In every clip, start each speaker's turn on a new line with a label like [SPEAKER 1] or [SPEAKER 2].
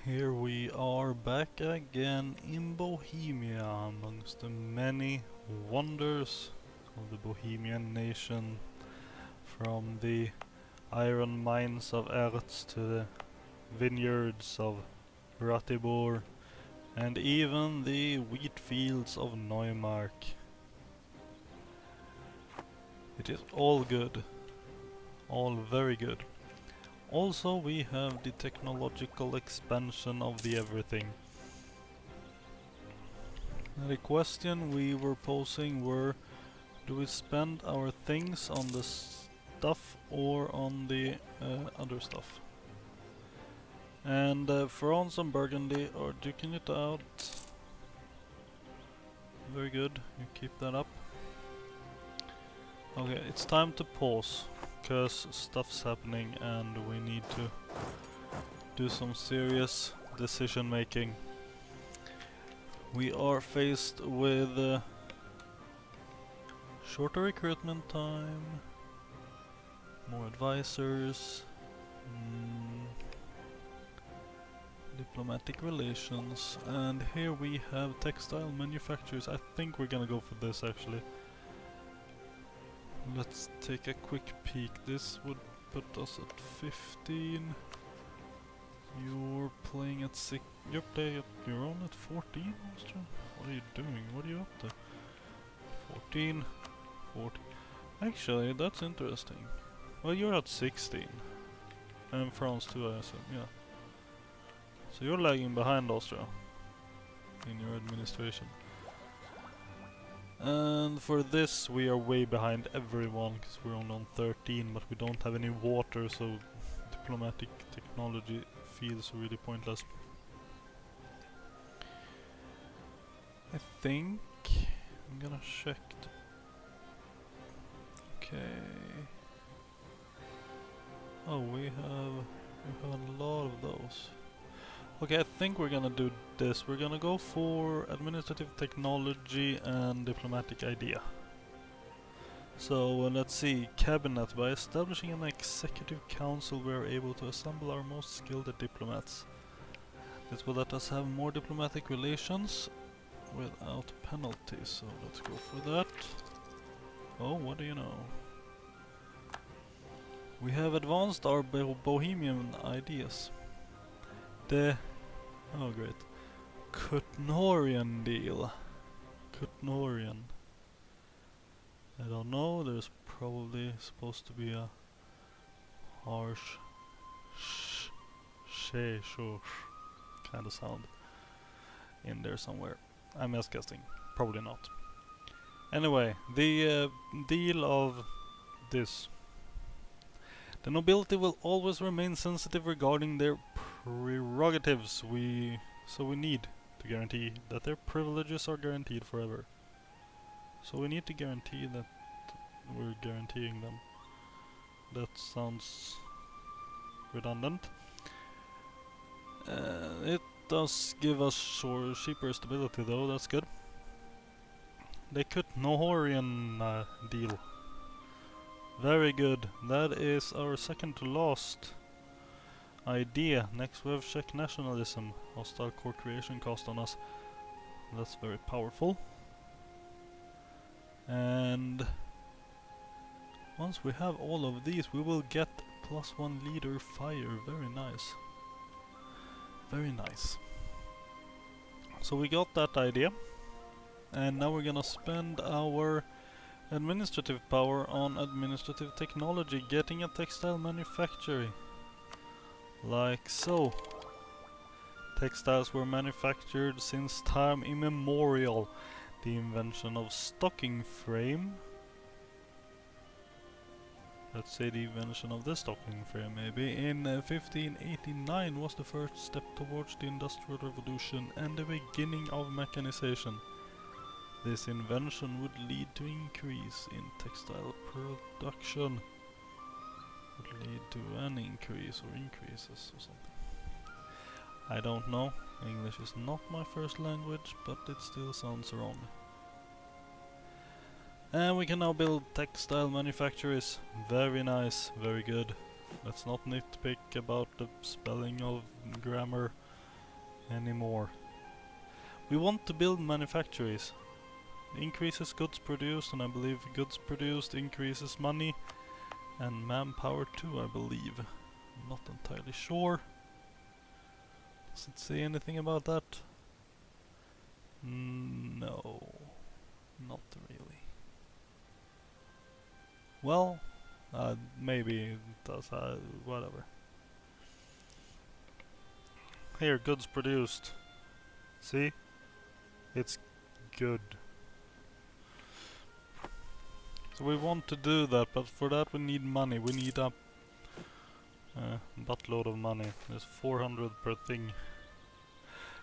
[SPEAKER 1] Here we are back again in Bohemia, amongst the many wonders of the Bohemian nation, from the iron mines of Erz to the vineyards of Ratibor, and even the wheat fields of Neumark. It is all good, all very good. Also, we have the technological expansion of the everything. The question we were posing were, do we spend our things on the stuff or on the other stuff? And France and Burgundy are duking it out. Very good, you keep that up. Okay, it's time to pause, because stuff's happening and we need to do some serious decision making. We are faced with shorter recruitment time, more advisors, diplomatic relations, and here we have textile manufacturers. I think we're gonna go for this actually. Let's take a quick peek. This would put us at 15. You're playing at 6. You're on at 14, Austria? What are you doing? What are you up to? 14, 14. Actually, that's interesting. Well, you're at 16. And France too, I assume, yeah. So you're lagging behind Austria in your administration. And for this we are way behind everyone, because we're only on 13, but we don't have any water, so diplomatic technology feels really pointless. I think I'm gonna check the okay. Oh, we have a lot of those. Okay, I think we're gonna do this. We're gonna go for administrative technology and diplomatic idea. So let's see, cabinet. By establishing an executive council we are able to assemble our most skilled diplomats. This will let us have more diplomatic relations without penalties, so let's go for that. Oh, what do you know? We have advanced our Bohemian ideas. Oh great. Kutnorian deal. Kutnorian. I don't know, there's probably supposed to be a harsh kind of sound in there somewhere. I'm just guessing. Probably not. Anyway, the deal of this. The nobility will always remain sensitive regarding their prerogatives, so we need to guarantee that their privileges are guaranteed forever. So we need to guarantee that we're guaranteeing them. That sounds redundant. It does give us cheaper stability though, that's good. They cut Nohorian deal. Very good. That is our second to last idea. Next we have Czech nationalism. Hostile court creation cost on us. That's very powerful. And once we have all of these we will get +1 leader fire. Very nice. Very nice. So we got that idea. And now we're gonna spend our administrative power on administrative technology, getting a textile manufactory. Like so. Textiles were manufactured since time immemorial. The invention of stocking frame. Let's say the invention of the stocking frame maybe in 1589 was the first step towards the Industrial Revolution and the beginning of mechanization. This invention would lead to increase in textile production. Would lead to an increase or increases or something. I don't know. English is not my first language, but it still sounds wrong. And we can now build textile manufactories. Very nice, very good. Let's not nitpick about the spelling of grammar. anymore. We want to build manufactories. Increases goods produced, and I believe goods produced increases money and manpower too, I believe. I'm not entirely sure. Does it say anything about that? No, not really. Well, maybe it does, whatever. Here, goods produced. See? It's good. So we want to do that, but for that we need money. We need a buttload of money. There's 400 per thing.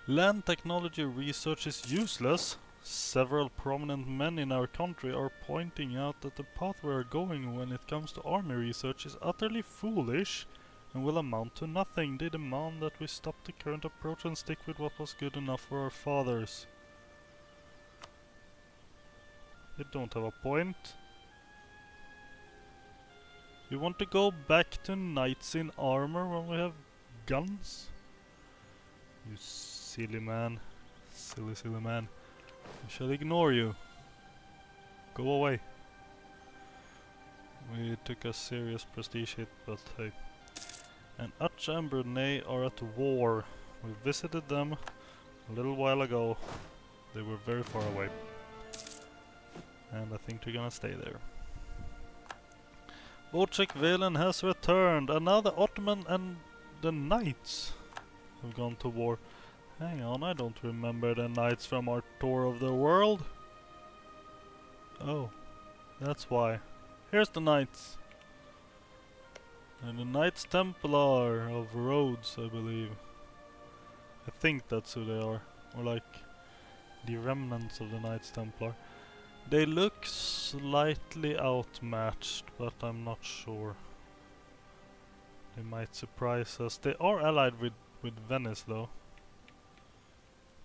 [SPEAKER 1] Land technology research is useless. Several prominent men in our country are pointing out that the path we are going when it comes to army research is utterly foolish and will amount to nothing. They demand that we stop the current approach and stick with what was good enough for our fathers. They don't have a point. You want to go back to knights in armor when we have guns? You silly man. Silly, silly man. I shall ignore you. Go away. We took a serious prestige hit, but hey. And Utch and Brunei are at war. We visited them a little while ago. They were very far away. And I think they're gonna stay there. Wojciech Velen has returned, and now the Ottoman and the Knights have gone to war. Hang on, I don't remember the Knights from our tour of the world. Oh, that's why. Here's the Knights. And the Knights Templar of Rhodes, I believe. I think that's who they are. Or like the remnants of the Knights Templar. They look slightly outmatched, but I'm not sure. They might surprise us. They are allied with Venice though.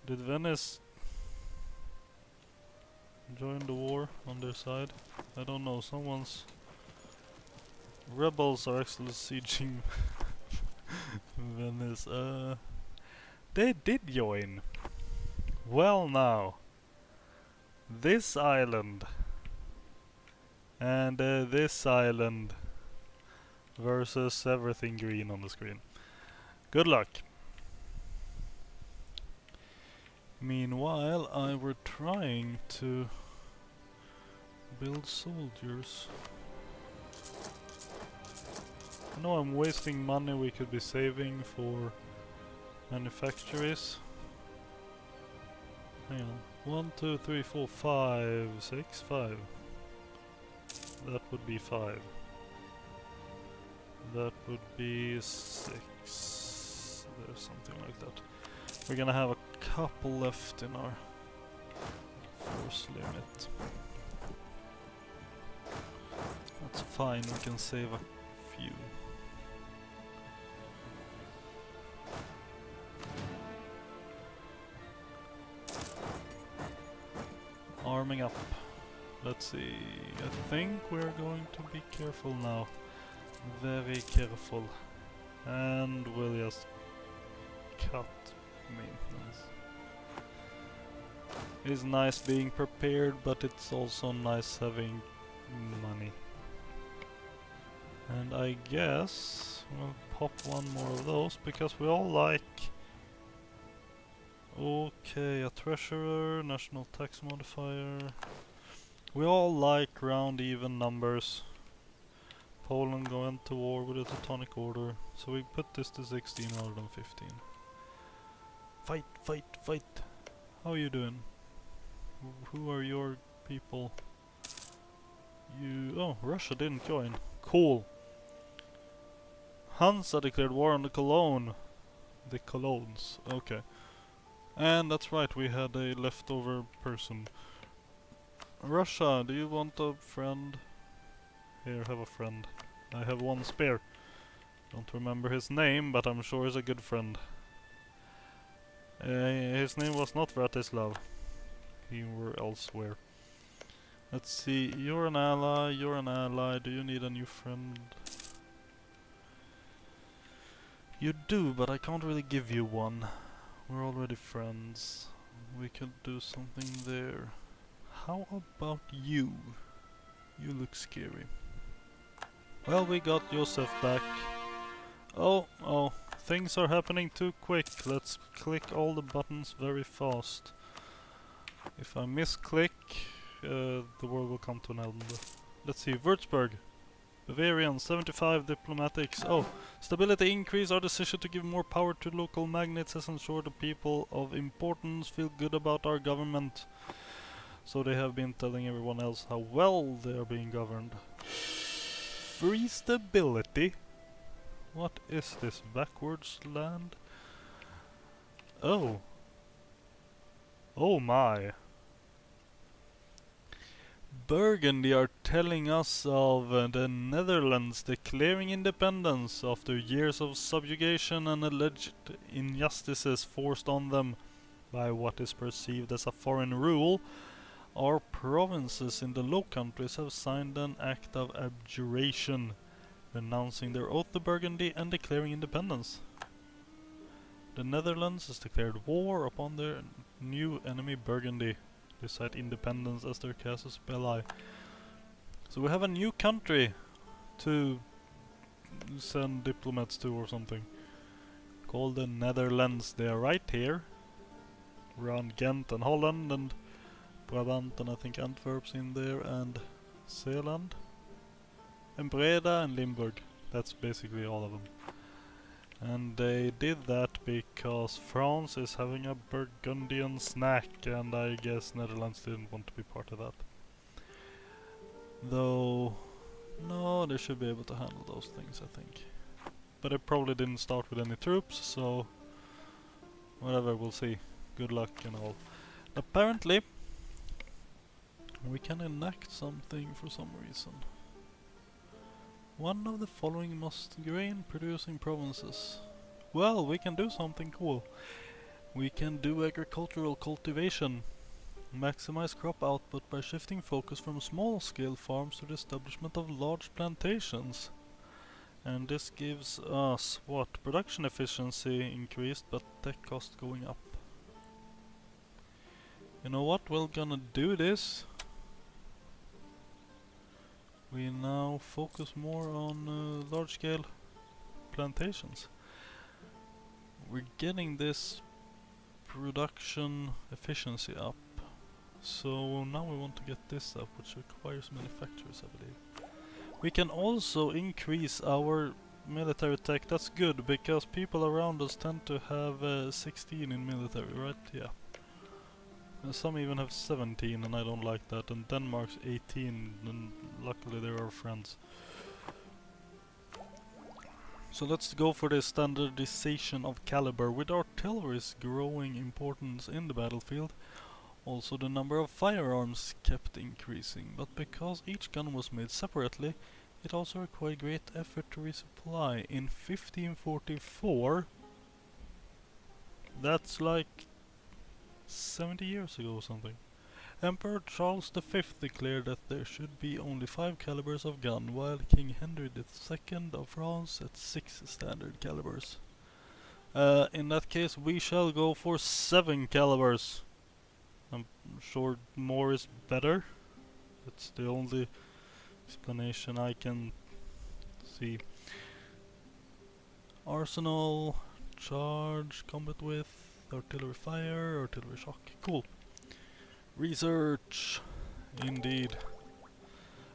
[SPEAKER 1] Did Venice join the war on their side? I don't know, someone's... Rebels are actually sieging Venice. They did join. Well now. This island and this island versus everything green on the screen. Good luck. Meanwhile, I were trying to build soldiers. I know I'm wasting money we could be saving for manufactories. Hang on. 1, 2, 3, 4, 5, 6, 5. That would be 5. That would be 6. There's something like that. We're gonna have a couple left in our force limit. That's fine, we can save a few. Arming up. Let's see. I think we're going to be careful now. Very careful. And we'll just cut maintenance. It is nice being prepared, but it's also nice having money. And I guess we'll pop one more of those because we all like... Okay, a treasurer, national tax modifier. We all like round even numbers. Poland going to war with a Teutonic order. So we put this to 16 rather than 15. Fight, fight, fight. How are you doing? Who are your people? You... Oh, Russia didn't join. Cool. Hansa declared war on the Cologne. The Colognes. Okay. And that's right, we had a leftover person. Russia, do you want a friend? Here, have a friend. I have one spare. Don't remember his name, but I'm sure he's a good friend. His name was not Vratislav. He were elsewhere. Let's see, you're an ally, do you need a new friend? You do, but I can't really give you one. We're already friends. We could do something there. How about you? You look scary. Well, we got Joseph back. Oh, things are happening too quick. Let's click all the buttons very fast. If I misclick, the world will come to an end. Let's see, Würzburg. Bavarian, 75 diplomatics. Oh, stability increase. Our decision to give more power to local magnates has ensured the people of importance feel good about our government. So they have been telling everyone else how well they are being governed. Free stability? What is this? Backwards land? Oh. Oh my. Burgundy are telling us of the Netherlands declaring independence after years of subjugation and alleged injustices forced on them by what is perceived as a foreign rule. Our provinces in the Low Countries have signed an act of abjuration, renouncing their oath to Burgundy and declaring independence. The Netherlands has declared war upon their new enemy Burgundy. They cite independence as their casus belli. So we have a new country to send diplomats to or something. Called the Netherlands. They are right here. Around Ghent and Holland and Brabant and I think Antwerp's in there and Zeeland. And Breda and Limburg. That's basically all of them. And they did that because France is having a Burgundian snack and I guess Netherlands didn't want to be part of that. Though, no, they should be able to handle those things, I think. But they probably didn't start with any troops, so whatever, we'll see. Good luck and all. Apparently, we can enact something for some reason. One of the following must grain producing provinces. Well, we can do something cool. We can do agricultural cultivation. Maximize crop output by shifting focus from small scale farms to the establishment of large plantations. And this gives us what? Production efficiency increased but tech cost going up. You know what? We're gonna do this. We now focus more on large-scale plantations. We're getting this production efficiency up. So now we want to get this up, which requires manufacturers, I believe. We can also increase our military tech. That's good, because people around us tend to have 16 in military, right? Yeah. And some even have 17 and I don't like that, and Denmark's 18 and luckily they're our friends. So let's go for the standardization of caliber. With artillery's growing importance in the battlefield, also the number of firearms kept increasing, but because each gun was made separately, it also required great effort to resupply. In 1544, that's like 70 years ago or something, Emperor Charles V declared that there should be only 5 calibers of gun, while King Henry II of France had 6 standard calibers. In that case we shall go for 7 calibers. I'm sure more is better. That's the only explanation I can see. Arsenal, charge, combat with, artillery fire, artillery shock. Cool. Research. Indeed.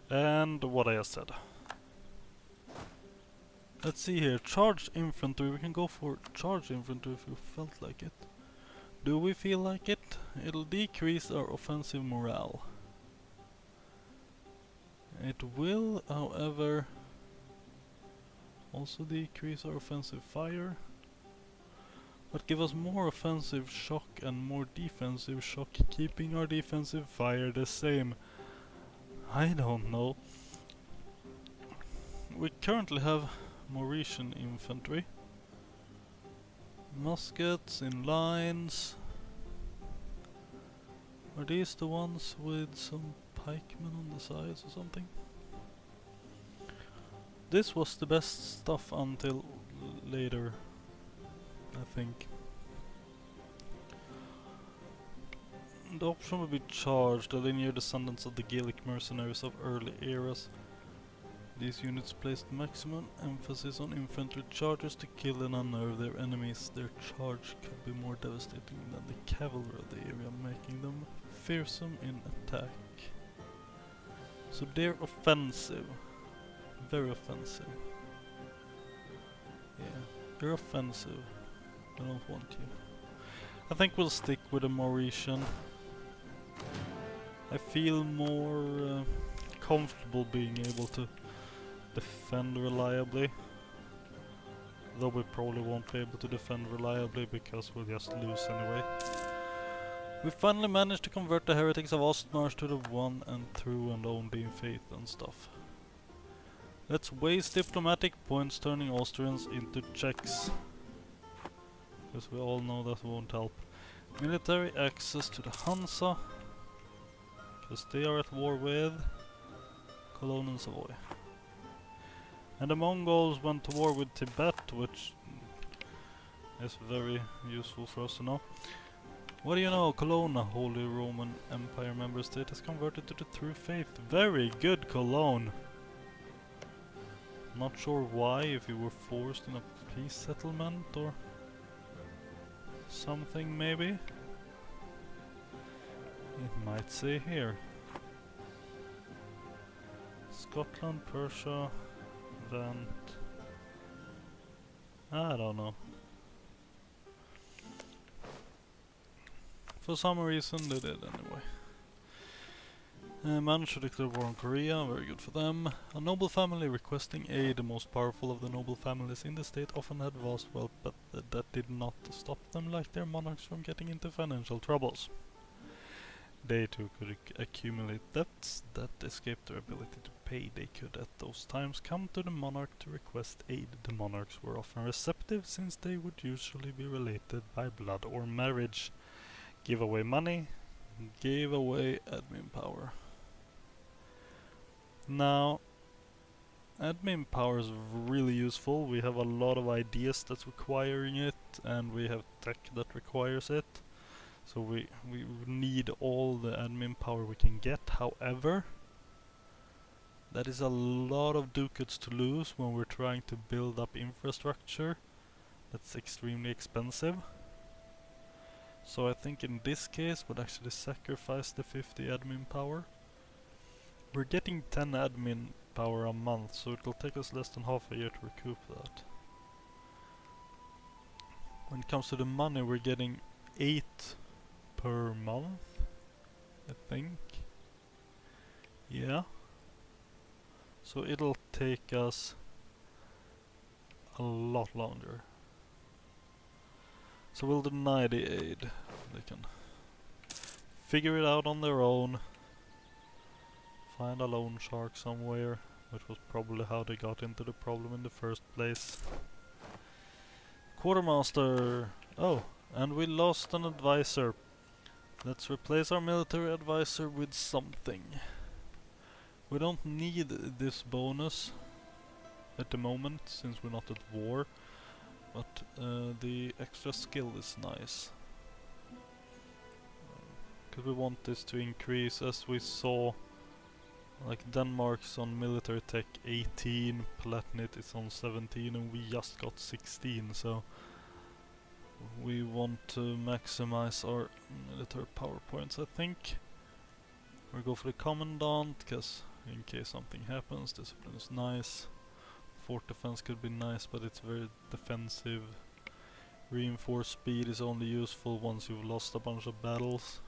[SPEAKER 1] And what I just said. Let's see here. Charged infantry. We can go for charged infantry if we felt like it. Do we feel like it? It'll decrease our offensive morale. It will, however, also decrease our offensive fire. But give us more offensive shock and more defensive shock, keeping our defensive fire the same. I don't know. We currently have Mauritian infantry. Muskets in lines. Are these the ones with some pikemen on the sides or something? This was the best stuff until later, I think. The option will be charged, the linear descendants of the Gaelic mercenaries of early eras. These units placed maximum emphasis on infantry charges to kill and unnerve their enemies. Their charge could be more devastating than the cavalry of the area, making them fearsome in attack. So they're offensive. Very offensive. Yeah, they're offensive. I don't want you. I think we'll stick with the Mauritian. I feel more comfortable being able to defend reliably. Though we probably won't be able to defend reliably because we'll just lose anyway. We finally managed to convert the heretics of Ostmarch to the one and true and only faith and stuff. Let's waste diplomatic points turning Austrians into Czechs. Because we all know that won't help. Military access to the Hansa. Because they are at war with Cologne and Savoy. And the Mongols went to war with Tibet, which is very useful for us to know. What do you know? Cologne, a Holy Roman Empire member state, has converted to the true faith. Very good, Cologne! Not sure why, if you were forced in a peace settlement or something maybe. It might say here. Scotland, Persia, Vent. I don't know. For some reason they did anyway. Managed to declare war on Korea, very good for them. A noble family requesting aid, the most powerful of the noble families in the state often had vast wealth, but that did not stop them, like their monarchs, from getting into financial troubles. They too could accumulate debts that escaped their ability to pay. They could at those times come to the monarch to request aid. The monarchs were often receptive, since they would usually be related by blood or marriage. Give away money, give away admin power. Now, admin power is really useful. We have a lot of ideas that's requiring it, and we have tech that requires it. So we need all the admin power we can get. However, that is a lot of ducats to lose when we're trying to build up infrastructure. That's extremely expensive. So I think in this case we'd actually sacrifice the 50 admin power. We're getting 10 admin power a month, so it'll take us less than half a year to recoup that. When it comes to the money, we're getting 8 per month, I think. Yeah. So it'll take us a lot longer. So we'll deny the aid. They can figure it out on their own. Find a loan shark somewhere, which was probably how they got into the problem in the first place. Quartermaster! Oh, and we lost an advisor. Let's replace our military advisor with something. We don't need this bonus at the moment, since we're not at war. But the extra skill is nice. Because we want this to increase, as we saw. Like Denmark's on military tech 18, Palatinate is on 17, and we just got 16, so we want to maximize our military power points, I think. We'll go for the Commandant, because in case something happens, discipline is nice. Fort defense could be nice, but it's very defensive. Reinforced speed is only useful once you've lost a bunch of battles.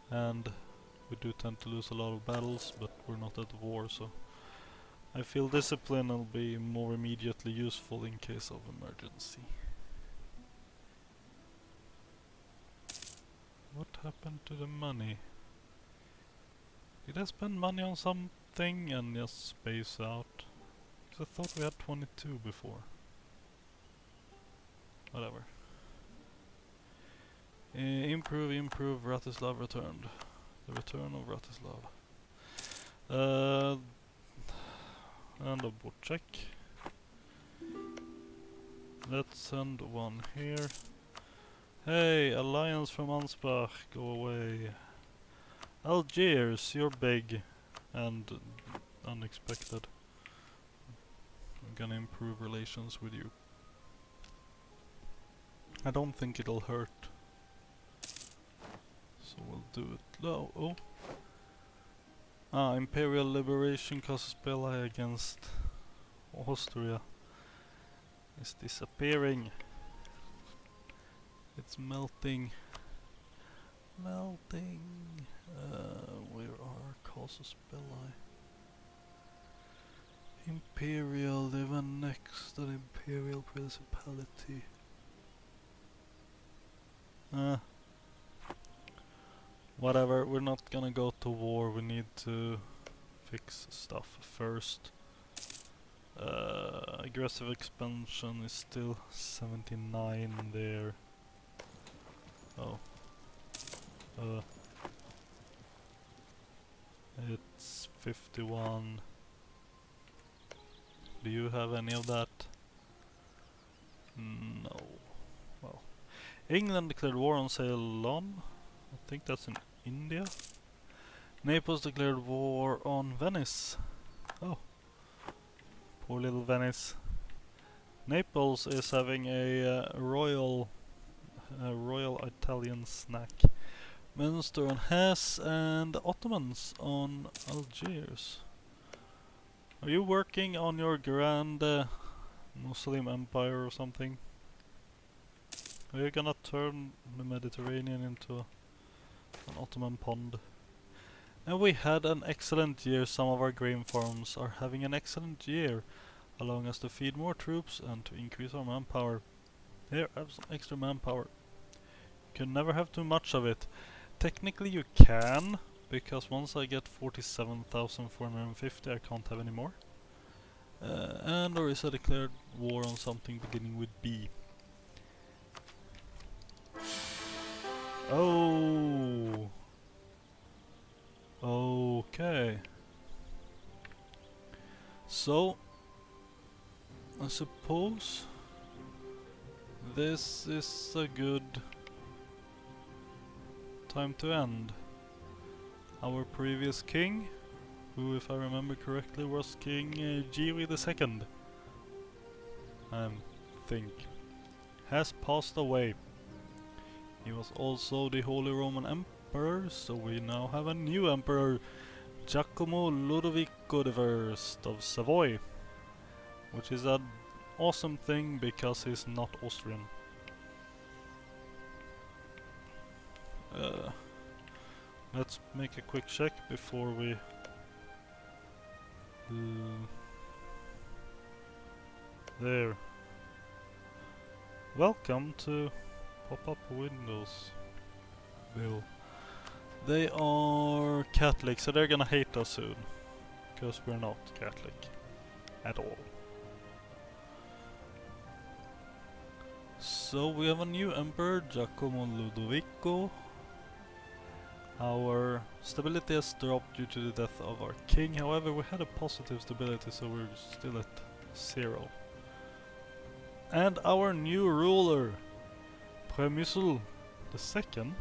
[SPEAKER 1] And we do tend to lose a lot of battles, but we're not at war, so I feel discipline will be more immediately useful in case of emergency. What happened to the money? Did I spend money on something and just space out? Because I thought we had 22 before. Whatever. Improve, Vratislav returned. The return of Vratislav. And a bot check. Let's send one here. Hey, Alliance from Ansbach, go away. Algiers, you're big and unexpected. I'm gonna improve relations with you. I don't think it'll hurt. So we'll do it. No, oh. Imperial Liberation causes ally against Austria. Is disappearing. It's melting. Melting. Where are causes belli? Imperial, they've annexed an imperial principality. Whatever, we're not gonna go to war, we need to fix stuff first. Aggressive expansion is still 79 there. Oh. It's 51. Do you have any of that? No. Well. England declared war on Ceylon. I think that's in India. Naples declared war on Venice. Oh. Poor little Venice. Naples is having a royal Italian snack. Munster on Hesse and Ottomans on Algiers. Are you working on your grand Muslim empire or something? Are you gonna turn the Mediterranean into an Ottoman pond? And we had an excellent year. Some of our grain farms are having an excellent year, allowing us to feed more troops and to increase our manpower. Here, have some extra manpower. You can never have too much of it. Technically you can, because once I get 47,450 I can't have any more. And Orissa declared war on something beginning with B. Oh! Okay. So, I suppose this is a good time to end. Our previous king, who if I remember correctly was King Jiri II, I think, has passed away. He was also the Holy Roman Emperor, so we now have a new emperor, Giacomo Ludovico I of Savoy, which is an awesome thing because he's not Austrian. Let's make a quick check before we there. Welcome to pop-up windows. Bill. They are Catholic, so they're gonna hate us soon. Because we're not Catholic. At all. So we have a new emperor, Giacomo Ludovico. Our stability has dropped due to the death of our king, however we had a positive stability, so we're still at 0. And our new ruler, Premisul II.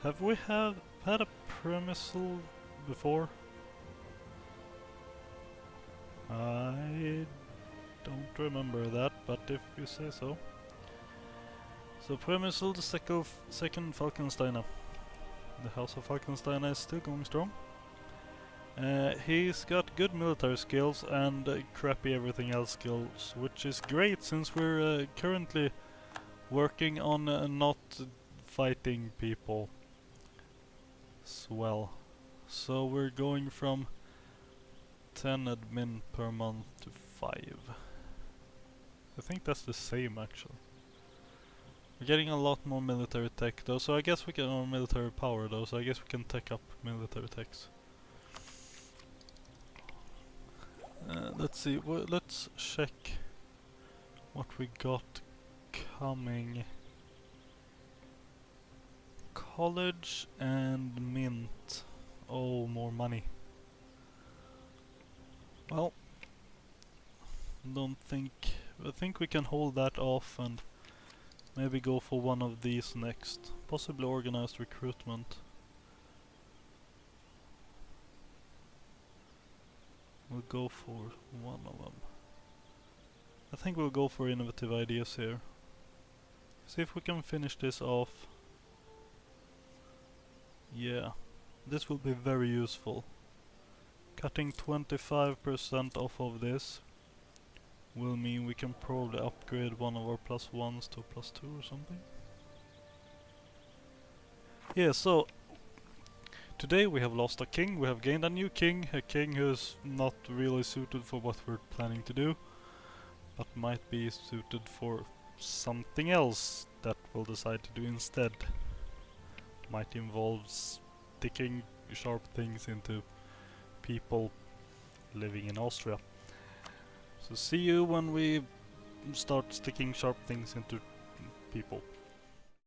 [SPEAKER 1] Have we had a Premisul before? I don't remember that, but if you say so. So Premisul the second Falkensteiner. The House of Falkensteiner is still going strong. He's got good military skills and crappy everything else skills, which is great since we're currently working on not fighting people as well. So we're going from 10 admin per month to 5. I think that's the same actually. We're getting a lot more military tech though, so I guess we can, or military power though, so I guess we can tech up military techs. Let's see, let's check what we got coming. College and mint. Oh, more money. Well, I think we can hold that off and Maybe go for one of these next. Possibly organized recruitment. We'll go for one of them. I think we'll go for innovative ideas here. See if we can finish this off. Yeah, this will be very useful. Cutting 25% off of this will mean we can probably upgrade one of our +1s to a +2 or something. Yeah, so today we have lost a king, we have gained a new king, a king who's not really suited for what we're planning to do, but might be suited for something else that we'll decide to do instead. Might involve sticking sharp things into people living in Austria. So see you when we start sticking sharp things into people.